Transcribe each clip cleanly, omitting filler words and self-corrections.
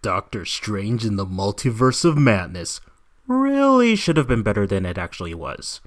Doctor Strange in the Multiverse of Madness really should have been better than it actually was.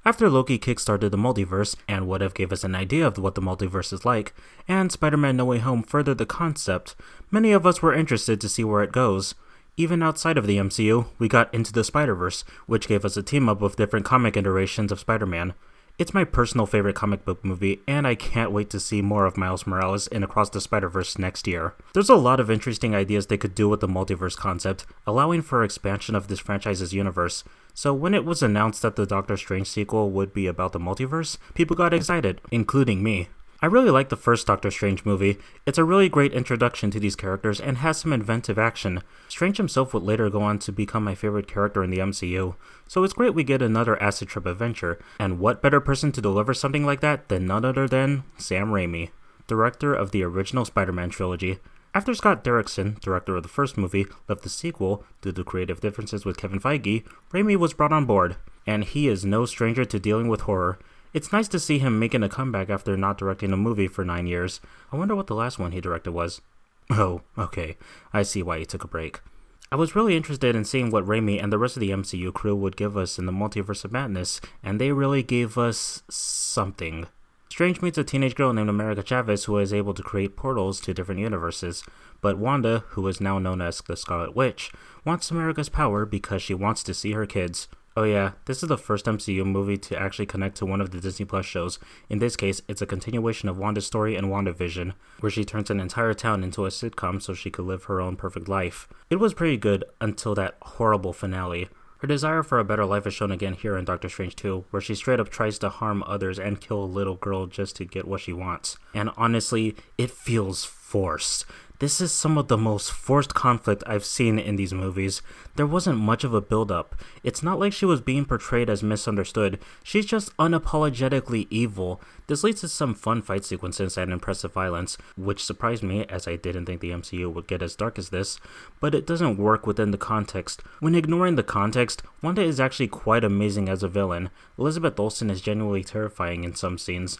After Loki kickstarted the multiverse, and What If gave us an idea of what the multiverse is like, and Spider-Man No Way Home furthered the concept, many of us were interested to see where it goes. Even outside of the MCU, we got Into the Spider-Verse, which gave us a team-up of different comic iterations of Spider-Man. It's my personal favorite comic book movie, and I can't wait to see more of Miles Morales in Across the Spider-Verse next year. There's a lot of interesting ideas they could do with the multiverse concept, allowing for expansion of this franchise's universe. So when it was announced that the Doctor Strange sequel would be about the multiverse, people got excited, including me. I really like the first Doctor Strange movie. It's a really great introduction to these characters and has some inventive action. Strange himself would later go on to become my favorite character in the MCU, so it's great we get another acid trip adventure, and what better person to deliver something like that than none other than Sam Raimi, director of the original Spider-Man trilogy. After Scott Derrickson, director of the first movie, left the sequel due to creative differences with Kevin Feige, Raimi was brought on board, and he is no stranger to dealing with horror. It's nice to see him making a comeback after not directing a movie for 9 years. I wonder what the last one he directed was. Oh, okay. I see why he took a break. I was really interested in seeing what Raimi and the rest of the MCU crew would give us in the Multiverse of Madness, and they really gave us something. Strange meets a teenage girl named America Chavez who is able to create portals to different universes, but Wanda, who is now known as the Scarlet Witch, wants America's power because she wants to see her kids. Oh yeah, this is the first MCU movie to actually connect to one of the Disney Plus shows. In this case, it's a continuation of Wanda's story in WandaVision, where she turns an entire town into a sitcom so she could live her own perfect life. It was pretty good until that horrible finale. Her desire for a better life is shown again here in Doctor Strange 2, where she straight up tries to harm others and kill a little girl just to get what she wants. And honestly, it feels forced. This is some of the most forced conflict I've seen in these movies. There wasn't much of a build-up. It's not like she was being portrayed as misunderstood. She's just unapologetically evil. This leads to some fun fight sequences and impressive violence, which surprised me as I didn't think the MCU would get as dark as this, but it doesn't work within the context. When ignoring the context, Wanda is actually quite amazing as a villain. Elizabeth Olsen is genuinely terrifying in some scenes.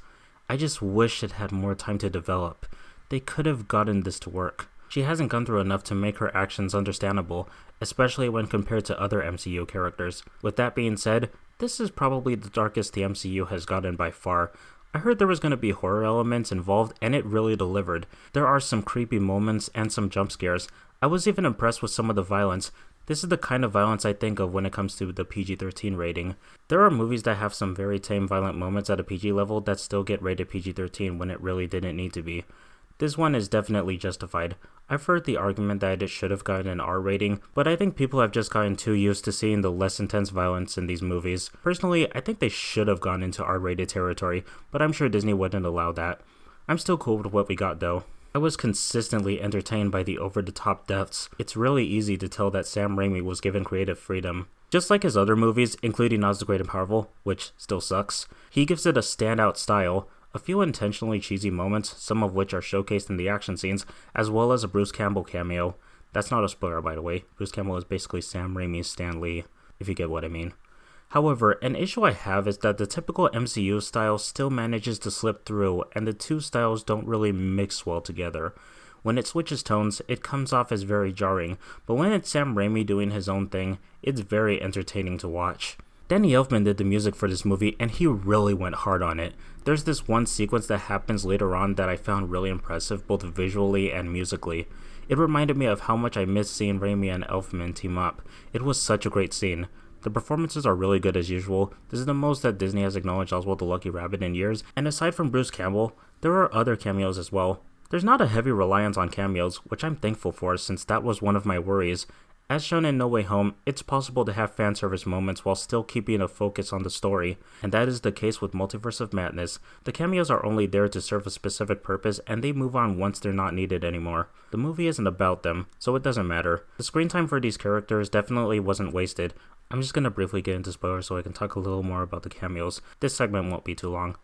I just wish it had more time to develop. They could have gotten this to work. She hasn't gone through enough to make her actions understandable, especially when compared to other MCU characters. With that being said, this is probably the darkest the MCU has gotten by far. I heard there was going to be horror elements involved, and it really delivered. There are some creepy moments and some jump scares. I was even impressed with some of the violence. This is the kind of violence I think of when it comes to the PG-13 rating. There are movies that have some very tame violent moments at a PG level that still get rated PG-13 when it really didn't need to be. This one is definitely justified. I've heard the argument that it should have gotten an R rating, but I think people have just gotten too used to seeing the less intense violence in these movies. Personally, I think they should have gone into R-rated territory, but I'm sure Disney wouldn't allow that. I'm still cool with what we got though. I was consistently entertained by the over-the-top deaths. It's really easy to tell that Sam Raimi was given creative freedom. Just like his other movies, including Oz the Great and Powerful, which still sucks, he gives it a standout style. A few intentionally cheesy moments, some of which are showcased in the action scenes, as well as a Bruce Campbell cameo. That's not a spoiler, by the way. Bruce Campbell is basically Sam Raimi's Stan Lee, if you get what I mean. However, an issue I have is that the typical MCU style still manages to slip through, and the two styles don't really mix well together. When it switches tones, it comes off as very jarring, but when it's Sam Raimi doing his own thing, it's very entertaining to watch. Danny Elfman did the music for this movie, and he really went hard on it. There's this one sequence that happens later on that I found really impressive, both visually and musically. It reminded me of how much I missed seeing Raimi and Elfman team up. It was such a great scene. The performances are really good as usual. This is the most that Disney has acknowledged Oswald the Lucky Rabbit in years, and aside from Bruce Campbell, there are other cameos as well. There's not a heavy reliance on cameos, which I'm thankful for since that was one of my worries. As shown in No Way Home, it's possible to have fan service moments while still keeping a focus on the story, and that is the case with Multiverse of Madness. The cameos are only there to serve a specific purpose, and they move on once they're not needed anymore. The movie isn't about them, so it doesn't matter. The screen time for these characters definitely wasn't wasted. I'm just gonna briefly get into spoilers so I can talk a little more about the cameos. This segment won't be too long.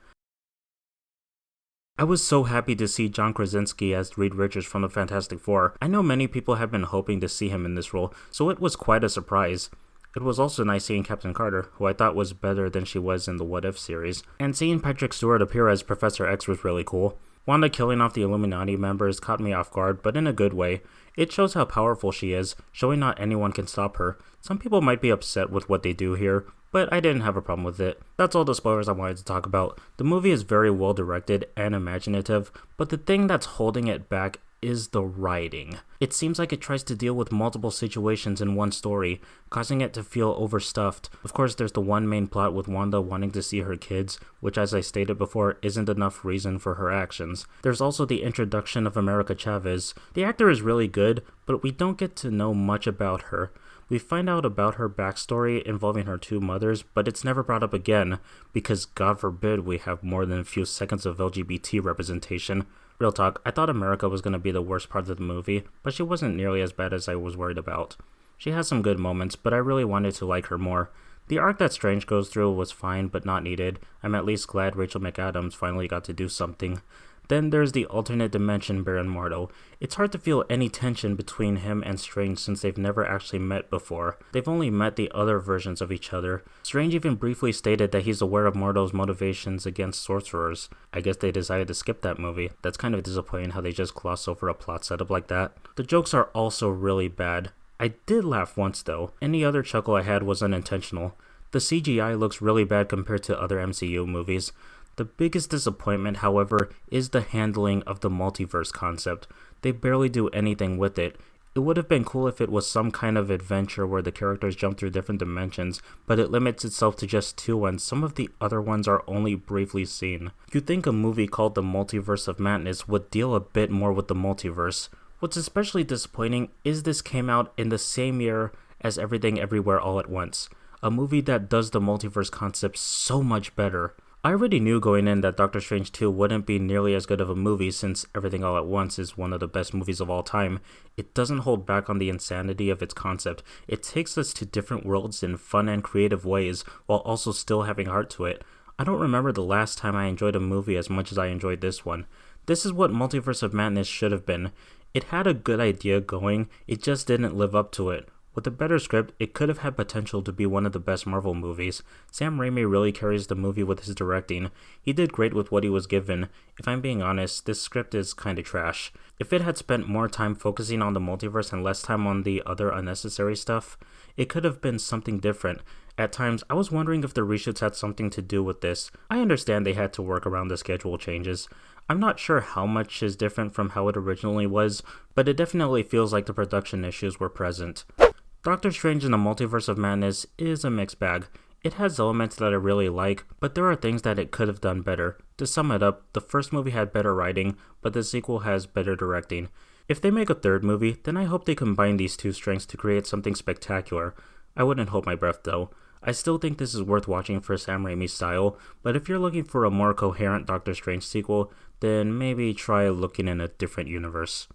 I was so happy to see John Krasinski as Reed Richards from the Fantastic Four. I know many people have been hoping to see him in this role, so it was quite a surprise. It was also nice seeing Captain Carter, who I thought was better than she was in the What If series, and seeing Patrick Stewart appear as Professor X was really cool. Wanda killing off the Illuminati members caught me off guard, but in a good way. It shows how powerful she is, showing not anyone can stop her. Some people might be upset with what they do here, but I didn't have a problem with it. That's all the spoilers I wanted to talk about. The movie is very well directed and imaginative, but the thing that's holding it back is the writing. It seems like it tries to deal with multiple situations in one story, causing it to feel overstuffed. Of course, there's the one main plot with Wanda wanting to see her kids, which as I stated before, isn't enough reason for her actions. There's also the introduction of America Chavez. The actor is really good, but we don't get to know much about her. We find out about her backstory involving her two mothers, but it's never brought up again, because God forbid we have more than a few seconds of LGBT representation. Real talk, I thought America was going to be the worst part of the movie, but she wasn't nearly as bad as I was worried about. She has some good moments, but I really wanted to like her more. The arc that Strange goes through was fine, but not needed. I'm at least glad Rachel McAdams finally got to do something. Then there's the alternate dimension Baron Mordo. It's hard to feel any tension between him and Strange since they've never actually met before. They've only met the other versions of each other. Strange even briefly stated that he's aware of Mordo's motivations against sorcerers. I guess they decided to skip that movie. That's kind of disappointing how they just gloss over a plot setup like that. The jokes are also really bad. I did laugh once though. Any other chuckle I had was unintentional. The CGI looks really bad compared to other MCU movies. The biggest disappointment, however, is the handling of the multiverse concept. They barely do anything with it. It would have been cool if it was some kind of adventure where the characters jump through different dimensions, but it limits itself to just two and some of the other ones are only briefly seen. You'd think a movie called The Multiverse of Madness would deal a bit more with the multiverse. What's especially disappointing is this came out in the same year as Everything Everywhere All at Once, a movie that does the multiverse concept so much better. I already knew going in that Doctor Strange 2 wouldn't be nearly as good of a movie since Everything All at Once is one of the best movies of all time. It doesn't hold back on the insanity of its concept. It takes us to different worlds in fun and creative ways while also still having heart to it. I don't remember the last time I enjoyed a movie as much as I enjoyed this one. This is what Multiverse of Madness should have been. It had a good idea going, it just didn't live up to it. With a better script, it could have had potential to be one of the best Marvel movies. Sam Raimi really carries the movie with his directing. He did great with what he was given. If I'm being honest, this script is kinda trash. If it had spent more time focusing on the multiverse and less time on the other unnecessary stuff, it could have been something different. At times, I was wondering if the reshoots had something to do with this. I understand they had to work around the schedule changes. I'm not sure how much is different from how it originally was, but it definitely feels like the production issues were present. Doctor Strange in the Multiverse of Madness is a mixed bag. It has elements that I really like, but there are things that it could have done better. To sum it up, the first movie had better writing, but the sequel has better directing. If they make a third movie, then I hope they combine these two strengths to create something spectacular. I wouldn't hold my breath though. I still think this is worth watching for Sam Raimi's style, but if you're looking for a more coherent Doctor Strange sequel, then maybe try looking in a different universe.